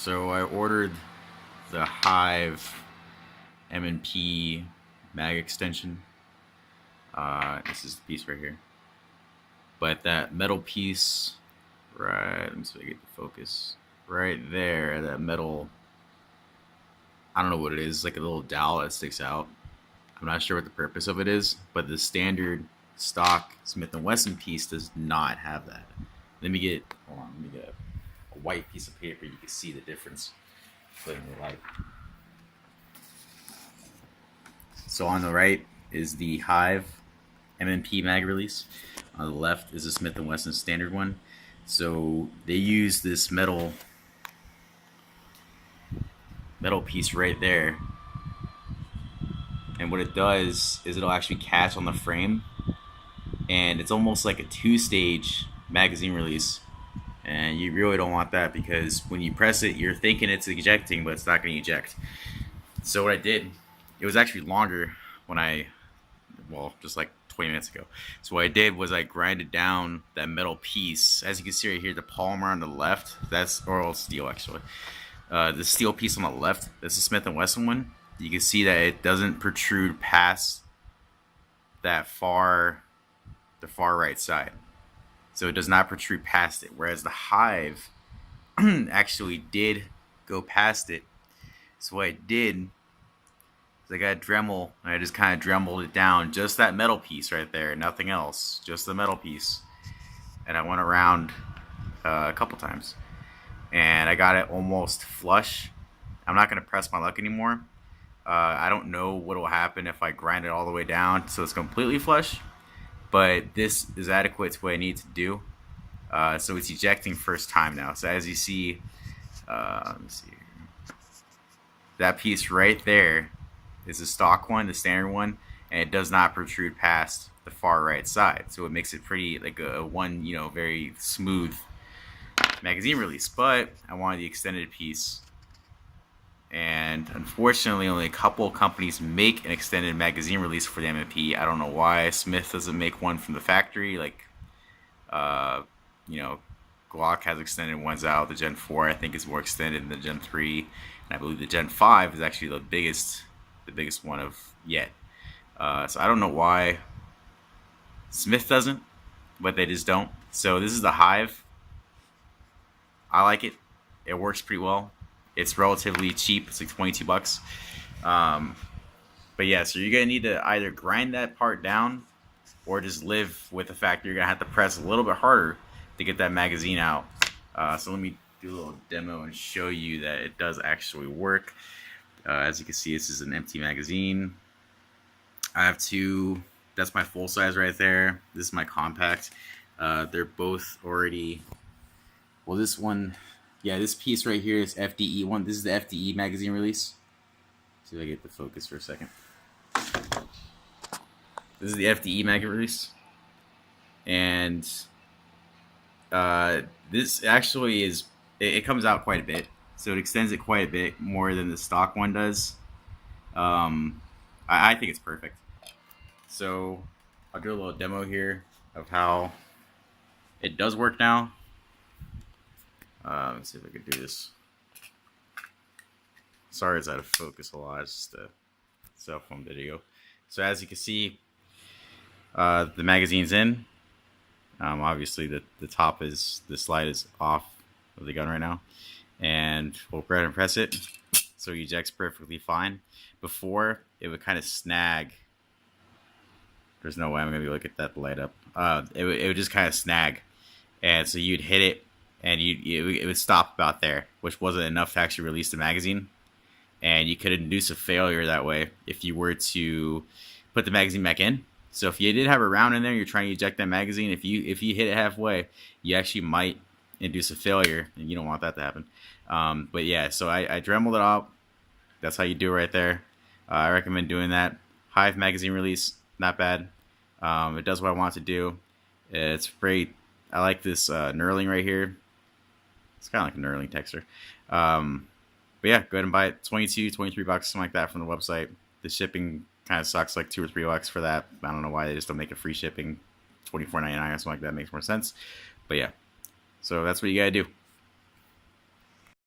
So I ordered the Hyve M&P mag extension. This is the piece right here. But that metal piece, right, let me see if I get the focus. Right there, that metal, I don't know what it is, like a little dowel that sticks out. I'm not sure what the purpose of it is, but the standard stock Smith & Wesson piece does not have that. Hold on, let me get a white piece of paper. You can see the difference. Putting the light. So on the right is the Hyve M&P mag release. On the left is the Smith & Wesson standard one. So they use this metal piece right there. And what it does is it'll actually catch on the frame. And it's almost like a two-stage magazine release. And you really don't want that because when you press it, you're thinking it's ejecting, but it's not going to eject. So what I did, it was actually longer just like 20 minutes ago. So what I did was I grinded down that metal piece. As you can see right here, the polymer on the left, that's oral steel actually. The steel piece on the left, this is Smith & Wesson one. You can see that it doesn't protrude past the far right side. So it does not protrude past it. Whereas the Hyve actually did go past it. So what I did is I got a Dremel and I just kind of Dremeled it down. Just that metal piece right there. Nothing else. Just the metal piece. And I went around a couple times. And I got it almost flush. I'm not going to press my luck anymore. I don't know what will happen if I grind it all the way down so it's completely flush. But this is adequate to what I need to do. So it's ejecting first time now. So as you see, let me see here. That piece right there is the stock one, the standard one, and it does not protrude past the far right side. So it makes it pretty like a one, very smooth magazine release. But I wanted the extended piece. And unfortunately, only a couple companies make an extended magazine release for the M&P. I don't know why Smith doesn't make one from the factory. Like, Glock has extended ones out. The Gen 4, I think, is more extended than the Gen 3, and I believe the Gen 5 is actually the biggest one of yet. So I don't know why Smith doesn't, but they just don't. So this is the Hyve. I like it. It works pretty well. It's relatively cheap. It's like 22 bucks. But yeah, so you're going to need to either grind that part down or just live with the fact you're going to have to press a little bit harder to get that magazine out. So let me do a little demo and show you that it does actually work. As you can see, this is an empty magazine. I have two. That's my full size right there. This is my compact. They're both already... Well, this one... Yeah, this piece right here is FDE one. This is the FDE magazine release. See if I get the focus for a second. This is the FDE mag release. And this actually is, it comes out quite a bit. So it extends it quite a bit more than the stock one does. I think it's perfect. So I'll do a little demo here of how it does work now. Let's see if I can do this. Sorry, it's out of focus a lot. It's just a cell phone video. So as you can see, the magazine's in. Obviously, the top is, the slide is off of the gun right now. And we'll go ahead and press it. So it ejects perfectly fine. Before, it would kind of snag. There's no way I'm going to be able to get that light up. It would just kind of snag. And so you'd hit it. And it would stop about there, which wasn't enough to actually release the magazine. And you could induce a failure that way if you were to put the magazine back in. So if you did have a round in there, you're trying to eject that magazine, if you hit it halfway, you actually might induce a failure, and you don't want that to happen. But yeah, so I Dremeled it up. That's how you do it right there. I recommend doing that. Hyve magazine release, not bad. It does what I want it to do. It's great. I like this knurling right here. It's kind of like a knurling texture. But yeah, go ahead and buy it. 22, 23 bucks, something like that from the website. The shipping kind of sucks, like 2 or 3 bucks for that. I don't know why they just don't make it free shipping. $24.99 or something like that makes more sense. But yeah, so that's what you gotta do.